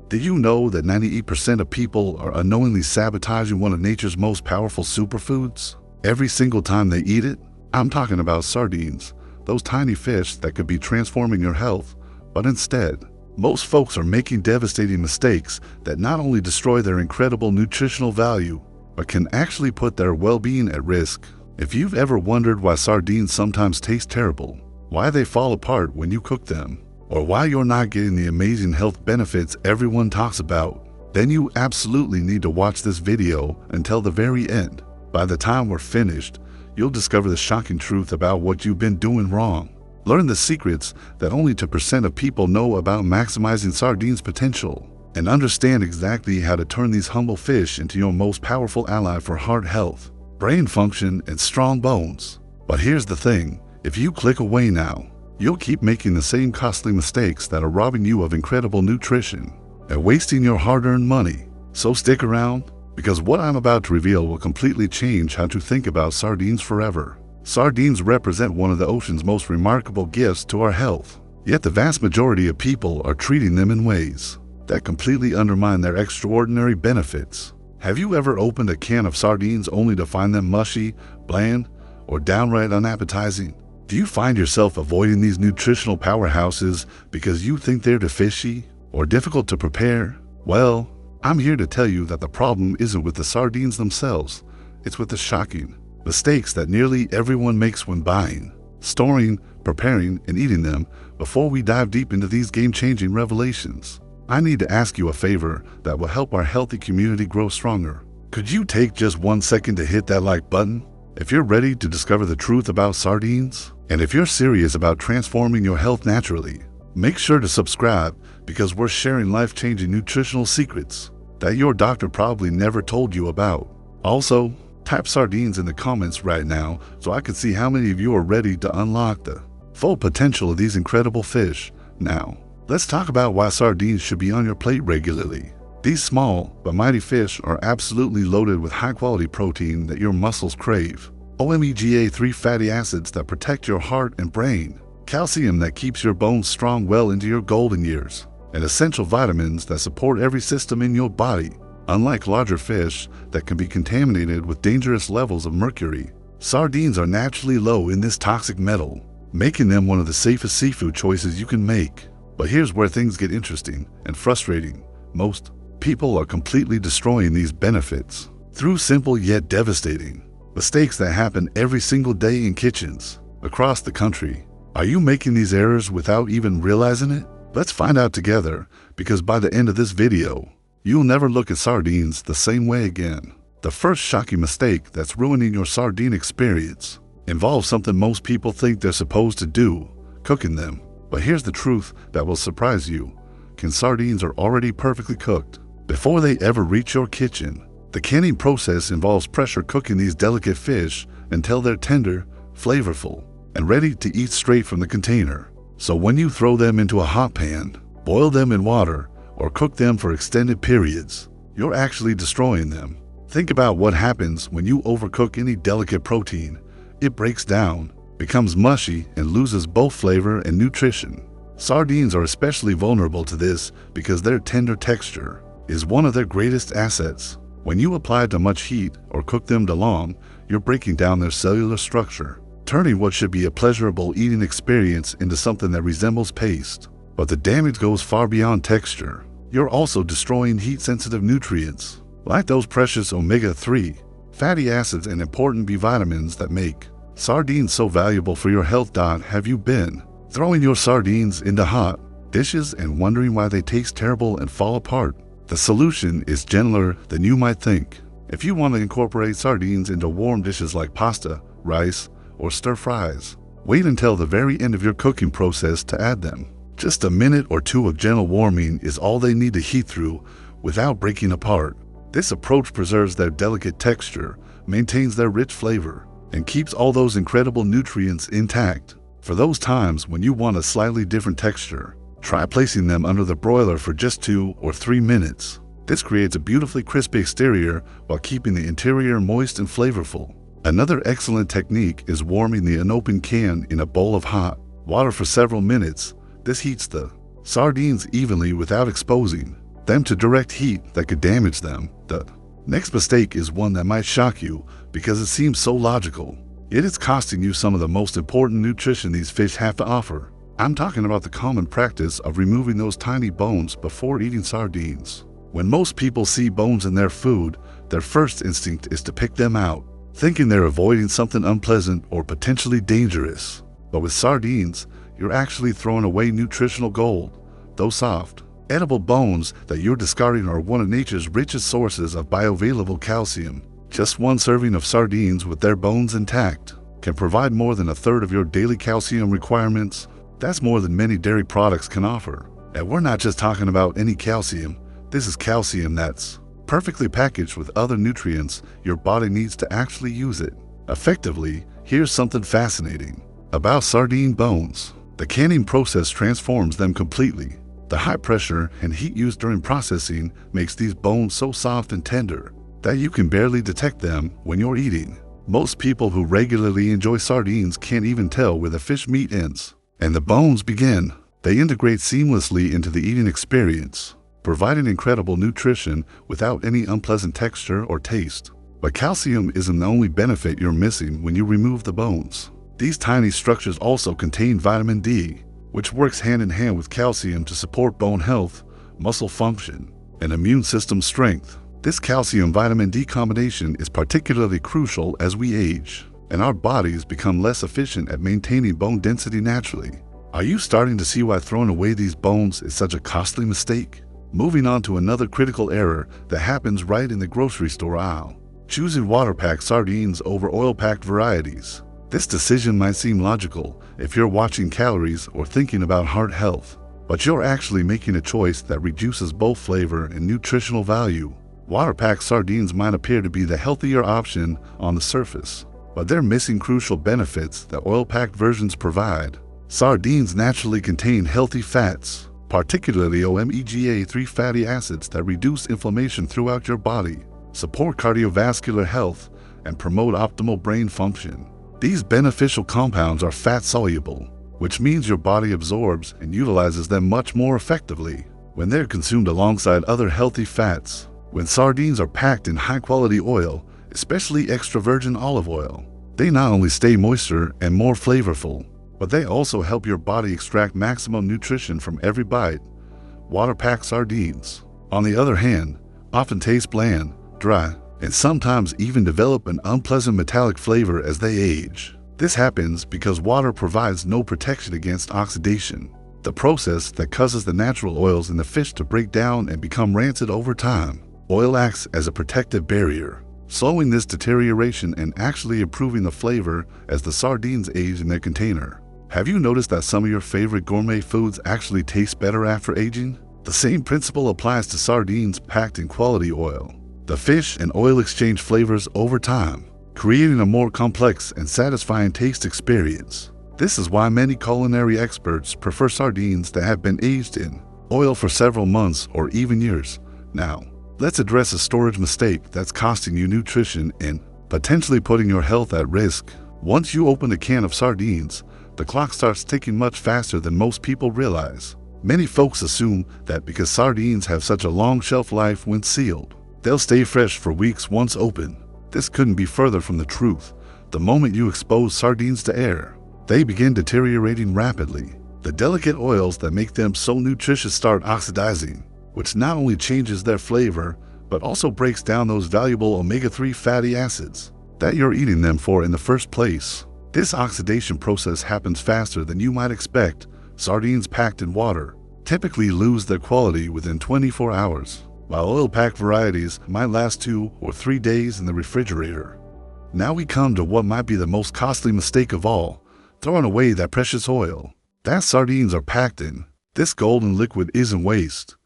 Did you know that 98% of people are unknowingly sabotaging one of nature's most powerful superfoods? Every single time they eat it? I'm talking about sardines, those tiny fish that could be transforming your health, but instead, most folks are making devastating mistakes that not only destroy their incredible nutritional value, but can actually put their well-being at risk. If you've ever wondered why sardines sometimes taste terrible, why they fall apart when you cook them, or why you're not getting the amazing health benefits everyone talks about, then you absolutely need to watch this video until the very end. By the time we're finished, you'll discover the shocking truth about what you've been doing wrong. Learn the secrets that only 2% of people know about maximizing sardines' potential, and understand exactly how to turn these humble fish into your most powerful ally for heart health, brain function, and strong bones. But here's the thing, if you click away now, you'll keep making the same costly mistakes that are robbing you of incredible nutrition and wasting your hard-earned money. So stick around, because what I'm about to reveal will completely change how to think about sardines forever. Sardines represent one of the ocean's most remarkable gifts to our health, yet the vast majority of people are treating them in ways that completely undermine their extraordinary benefits. Have you ever opened a can of sardines only to find them mushy, bland, or downright unappetizing? Do you find yourself avoiding these nutritional powerhouses because you think they're too fishy or difficult to prepare? Well, I'm here to tell you that the problem isn't with the sardines themselves, it's with the shocking mistakes that nearly everyone makes when buying, storing, preparing, and eating them. Before we dive deep into these game-changing revelations, I need to ask you a favor that will help our healthy community grow stronger. Could you take just 1 second to hit that like button? If you're ready to discover the truth about sardines, and if you're serious about transforming your health naturally, make sure to subscribe, because we're sharing life-changing nutritional secrets that your doctor probably never told you about. Also, type sardines in the comments right now so I can see how many of you are ready to unlock the full potential of these incredible fish. Now, let's talk about why sardines should be on your plate regularly. These small but mighty fish are absolutely loaded with high-quality protein that your muscles crave, omega-3 fatty acids that protect your heart and brain, calcium that keeps your bones strong well into your golden years, and essential vitamins that support every system in your body. Unlike larger fish that can be contaminated with dangerous levels of mercury, sardines are naturally low in this toxic metal, making them one of the safest seafood choices you can make. But here's where things get interesting and frustrating. Most people are completely destroying these benefits through simple yet devastating mistakes that happen every single day in kitchens across the country. Are you making these errors without even realizing it? Let's find out together, because by the end of this video, you'll never look at sardines the same way again. The first shocking mistake that's ruining your sardine experience involves something most people think they're supposed to do, cooking them. But here's the truth that will surprise you. Sardines are already perfectly cooked before they ever reach your kitchen. The canning process involves pressure cooking these delicate fish until they're tender, flavorful, and ready to eat straight from the container. So when you throw them into a hot pan, boil them in water, or cook them for extended periods, you're actually destroying them. Think about what happens when you overcook any delicate protein. It breaks down, becomes mushy, and loses both flavor and nutrition. Sardines are especially vulnerable to this because their tender texture is one of their greatest assets. When you apply too much heat or cook them too long, you're breaking down their cellular structure, turning what should be a pleasurable eating experience into something that resembles paste. But the damage goes far beyond texture. You're also destroying heat-sensitive nutrients, like those precious omega-3 fatty acids and important B vitamins that make sardines so valuable for your health. Have you been throwing your sardines into hot dishes and wondering why they taste terrible and fall apart? The solution is gentler than you might think. If you want to incorporate sardines into warm dishes like pasta, rice, or stir-fries, wait until the very end of your cooking process to add them. Just a minute or two of gentle warming is all they need to heat through without breaking apart. This approach preserves their delicate texture, maintains their rich flavor, and keeps all those incredible nutrients intact. For those times when you want a slightly different texture, try placing them under the broiler for just 2 or 3 minutes. This creates a beautifully crispy exterior while keeping the interior moist and flavorful. Another excellent technique is warming the unopened can in a bowl of hot water for several minutes. This heats the sardines evenly without exposing them to direct heat that could damage them. The next mistake is one that might shock you because it seems so logical. Yet it's costing you some of the most important nutrition these fish have to offer. I'm talking about the common practice of removing those tiny bones before eating sardines. When most people see bones in their food, their first instinct is to pick them out, thinking they're avoiding something unpleasant or potentially dangerous. But with sardines, you're actually throwing away nutritional gold. Those soft, edible bones that you're discarding are one of nature's richest sources of bioavailable calcium. Just one serving of sardines with their bones intact can provide more than a third of your daily calcium requirements. That's more than many dairy products can offer. And we're not just talking about any calcium. This is calcium that's perfectly packaged with other nutrients your body needs to actually use it effectively. Here's something fascinating about sardine bones. The canning process transforms them completely. The high pressure and heat used during processing makes these bones so soft and tender that you can barely detect them when you're eating. Most people who regularly enjoy sardines can't even tell where the fish meat ends and the bones begin. They integrate seamlessly into the eating experience, providing incredible nutrition without any unpleasant texture or taste. But calcium isn't the only benefit you're missing when you remove the bones. These tiny structures also contain vitamin D, which works hand in hand with calcium to support bone health, muscle function, and immune system strength. This calcium-vitamin D combination is particularly crucial as we age, and our bodies become less efficient at maintaining bone density naturally. Are you starting to see why throwing away these bones is such a costly mistake? Moving on to another critical error that happens right in the grocery store aisle: choosing water-packed sardines over oil-packed varieties. This decision might seem logical if you're watching calories or thinking about heart health, but you're actually making a choice that reduces both flavor and nutritional value. Water-packed sardines might appear to be the healthier option on the surface, but they're missing crucial benefits that oil-packed versions provide. Sardines naturally contain healthy fats, particularly omega-3 fatty acids that reduce inflammation throughout your body, support cardiovascular health, and promote optimal brain function. These beneficial compounds are fat-soluble, which means your body absorbs and utilizes them much more effectively when they're consumed alongside other healthy fats. When sardines are packed in high-quality oil, especially extra virgin olive oil, they not only stay moister and more flavorful, but they also help your body extract maximum nutrition from every bite. Water-packed sardines, on the other hand, often taste bland, dry, and sometimes even develop an unpleasant metallic flavor as they age. This happens because water provides no protection against oxidation, the process that causes the natural oils in the fish to break down and become rancid over time. Oil acts as a protective barrier, slowing this deterioration and actually improving the flavor as the sardines age in their container. Have you noticed that some of your favorite gourmet foods actually taste better after aging? The same principle applies to sardines packed in quality oil. The fish and oil exchange flavors over time, creating a more complex and satisfying taste experience. This is why many culinary experts prefer sardines that have been aged in oil for several months or even years. Now, let's address a storage mistake that's costing you nutrition and potentially putting your health at risk. Once you open a can of sardines, the clock starts ticking much faster than most people realize. Many folks assume that because sardines have such a long shelf life when sealed, they'll stay fresh for weeks once open. This couldn't be further from the truth. The moment you expose sardines to air, they begin deteriorating rapidly. The delicate oils that make them so nutritious start oxidizing, which not only changes their flavor, but also breaks down those valuable omega-3 fatty acids that you're eating them for in the first place. This oxidation process happens faster than you might expect. Sardines packed in water typically lose their quality within 24 hours, while oil-packed varieties might last 2 or 3 days in the refrigerator. Now we come to what might be the most costly mistake of all: throwing away that precious oil that sardines are packed in. This golden liquid isn't waste.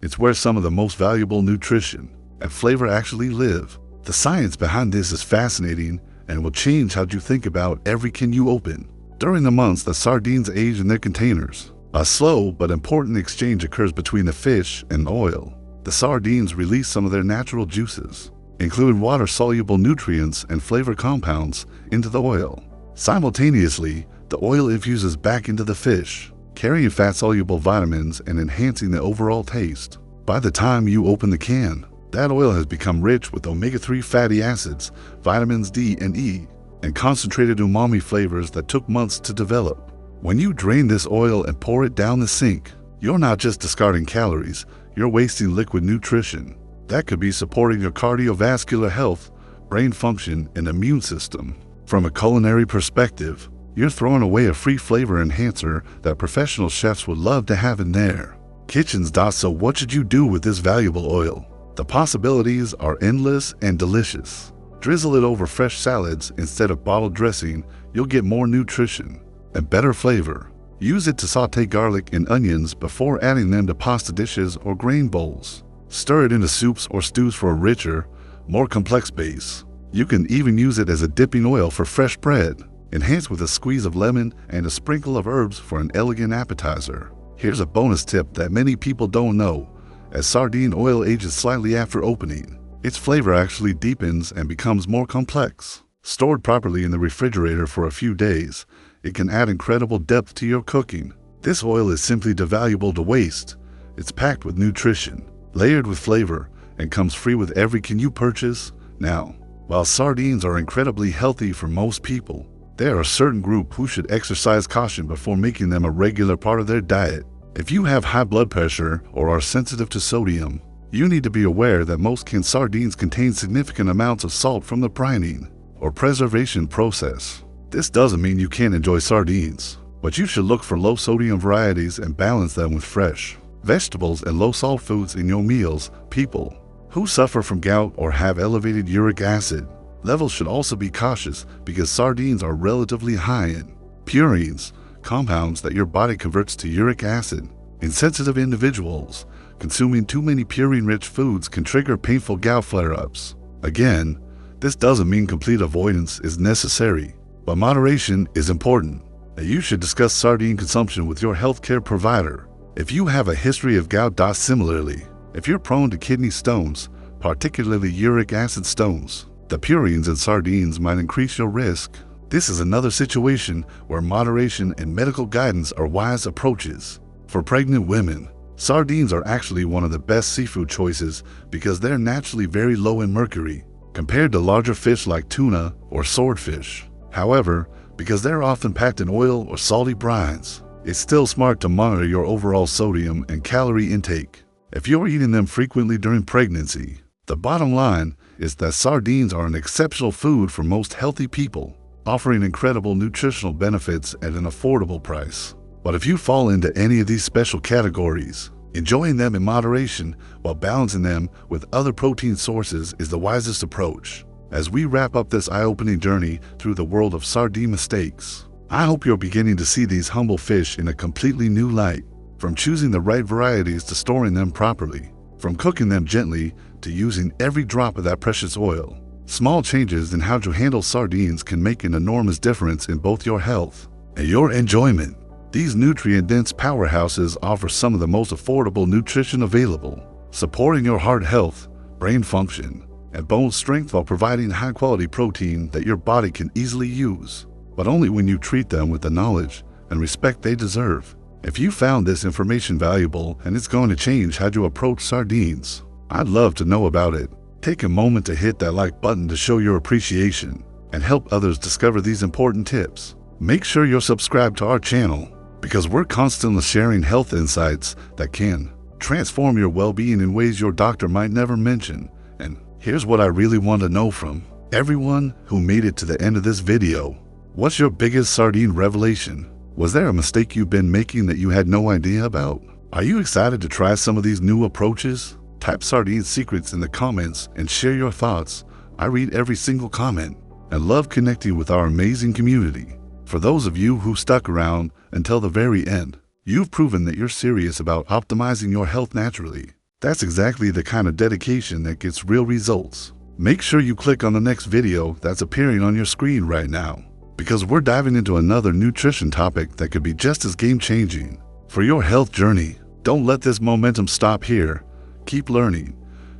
It's where some of the most valuable nutrition and flavor actually live. The science behind this is fascinating and will change how you think about every can you open. During the months that sardines age in their containers, a slow but important exchange occurs between the fish and oil. The sardines release some of their natural juices, including water-soluble nutrients and flavor compounds, into the oil. Simultaneously, the oil infuses back into the fish, carrying fat-soluble vitamins and enhancing the overall taste. By the time you open the can, that oil has become rich with omega-3 fatty acids, vitamins D and E, and concentrated umami flavors that took months to develop. When you drain this oil and pour it down the sink, you're not just discarding calories, you're wasting liquid nutrition that could be supporting your cardiovascular health, brain function, and immune system. From a culinary perspective, you're throwing away a free flavor enhancer that professional chefs would love to have in their kitchens. So what should you do with this valuable oil? The possibilities are endless and delicious. Drizzle it over fresh salads instead of bottled dressing. You'll get more nutrition and better flavor. Use it to saute garlic and onions before adding them to pasta dishes or grain bowls. Stir it into soups or stews for a richer, more complex base. You can even use it as a dipping oil for fresh bread, enhanced with a squeeze of lemon and a sprinkle of herbs for an elegant appetizer. Here's a bonus tip that many people don't know. As sardine oil ages slightly after opening, its flavor actually deepens and becomes more complex. Stored properly in the refrigerator for a few days, it can add incredible depth to your cooking. This oil is simply too valuable to waste. It's packed with nutrition, layered with flavor, and comes free with every can you purchase. Now, while sardines are incredibly healthy for most people, there are a certain group who should exercise caution before making them a regular part of their diet. If you have high blood pressure or are sensitive to sodium, you need to be aware that most canned sardines contain significant amounts of salt from the brining or preservation process. This doesn't mean you can't enjoy sardines, but you should look for low-sodium varieties and balance them with fresh vegetables and low-salt foods in your meals. People who suffer from gout or have elevated uric acid levels should also be cautious because sardines are relatively high in purines, compounds that your body converts to uric acid. In sensitive individuals, consuming too many purine-rich foods can trigger painful gout flare-ups. Again, this doesn't mean complete avoidance is necessary, but moderation is important. You should discuss sardine consumption with your healthcare provider. If you have a history of gout. Similarly, if you're prone to kidney stones, particularly uric acid stones, the purines in sardines might increase your risk. This is another situation where moderation and medical guidance are wise approaches. For pregnant women, sardines are actually one of the best seafood choices because they're naturally very low in mercury compared to larger fish like tuna or swordfish. However, because they're often packed in oil or salty brines, it's still smart to monitor your overall sodium and calorie intake. If you're eating them frequently during pregnancy, the bottom line is that sardines are an exceptional food for most healthy people, offering incredible nutritional benefits at an affordable price. But if you fall into any of these special categories, enjoying them in moderation while balancing them with other protein sources is the wisest approach. As we wrap up this eye-opening journey through the world of sardine mistakes, I hope you're beginning to see these humble fish in a completely new light. From choosing the right varieties to storing them properly, from cooking them gently to using every drop of that precious oil, small changes in how to handle sardines can make an enormous difference in both your health and your enjoyment. These nutrient-dense powerhouses offer some of the most affordable nutrition available, supporting your heart health, brain function, and bone strength while providing high-quality protein that your body can easily use, but only when you treat them with the knowledge and respect they deserve. If you found this information valuable and it's going to change how you approach sardines, I'd love to know about it. Take a moment to hit that like button to show your appreciation and help others discover these important tips. Make sure you're subscribed to our channel because we're constantly sharing health insights that can transform your well-being in ways your doctor might never mention. And here's what I really want to know from everyone who made it to the end of this video. What's your biggest sardine revelation? Was there a mistake you've been making that you had no idea about? Are you excited to try some of these new approaches? Type sardine secrets in the comments and share your thoughts. I read every single comment and love connecting with our amazing community. For those of you who stuck around until the very end, you've proven that you're serious about optimizing your health naturally. That's exactly the kind of dedication that gets real results. Make sure you click on the next video that's appearing on your screen right now, because we're diving into another nutrition topic that could be just as game-changing for your health journey. Don't let this momentum stop here. Keep learning,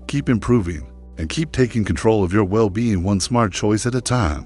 keep improving, and keep taking control of your well-being one smart choice at a time.